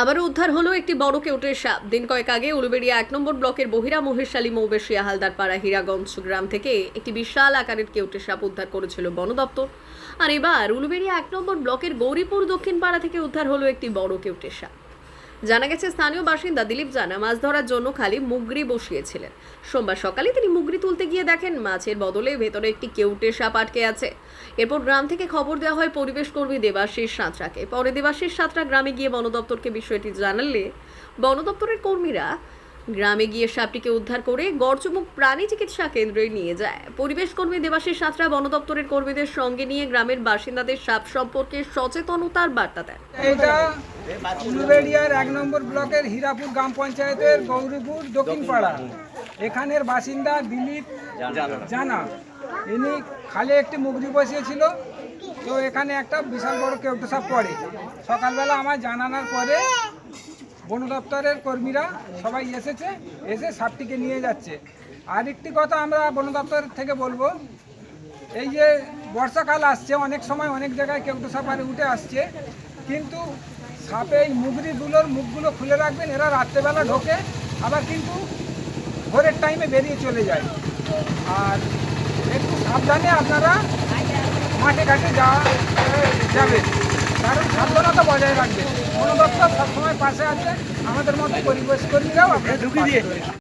আবারও উদ্ধার হলো একটি বড় কেউটের সাপ। দিন কয়েক আগে উলুবেড়িয়া ১ নম্বর ব্লকের বহিরা মহেশালী মৌবেশিয়া হালদারপাড়া হীরাগঞ্জ গ্রাম থেকে একটি বিশাল আকারের কেউটের সাপ উদ্ধার করেছিল বন দপ্তর। আর এবার উলুবেড়িয়া ১ নম্বর ব্লকের গৌরীপুর দক্ষিণ পাড়া থেকে উদ্ধার হলো একটি বড় কেউটের সাপ। জানা গেছে স্থানীয় বাসিন্দা দিলীপ জানা মাছ ধরার জন্য খালি মুগরি বসিয়েছিলেন। সোমবার সকালে তিনি মুগরি তুলতে গিয়ে দেখেন মাছের বদলে ভেতরে একটি কেউটের সাপ আটকে আছে। এরপর গ্রাম থেকে খবর দেওয়া হয় পরিবেশ কর্মী দেবাশিস সাঁতরাকে। পরে দেবাশিস সাঁতরা গ্রামে গিয়ে বন দপ্তরকে বিষয়টি জানালে বন দপ্তরের কর্মীরা গ্রামে গিয়ে সাপটিকে উদ্ধার করে গড়চুমুক প্রাণী চিকিৎসা কেন্দ্রে নিয়ে যায়। পরিবেশ কর্মী দেবাশিস সাঁতরা বন দপ্তরের কর্মীদের সঙ্গে নিয়ে গ্রামের বাসিন্দাদের সাপ সম্পর্কে সচেতনতার বার্তা দেন। এটা উলুবেড়িয়ার ১ নম্বর ব্লকের হীরাপুর গ্রাম পঞ্চায়েতের গৌরীপুর দক্ষিণ পাড়া। এখানের বাসিন্দা দিলীপ জানা, ইনি খালে একটি মুগরি বসিয়েছিল। তো এখানে একটা বিশাল বড় কেউটে সাপ পড়ে। সকালবেলা আমার জানানোর পরে বন দপ্তরের কর্মীরা সবাই এসে সাপটিকে নিয়ে যাচ্ছে। আরেকটি কথা আমরা বন দপ্তর থেকে বলবো, এই যে বর্ষাকাল আসছে, অনেক সময় অনেক জায়গায় কেউটে সাপ উঠে আসছে, কিন্তু সাপে এই মুগরিগুলোর মুখগুলো খুলে রাখবেন। এরা রাত্রেবেলা ঢোকে, আবার কিন্তু ভোরের টাইমে বেরিয়ে চলে যায়। আর একটু সাবধানে আপনারা মাঠে ঘাটে যাবেন, কারণ সাবধানতা বজায় রাখবেন। বন দপ্তর সবসময় পাশে আছে, আমাদের মতো পরিবেশ কর্মীরাও আপনাদের পাশে রয়েছে।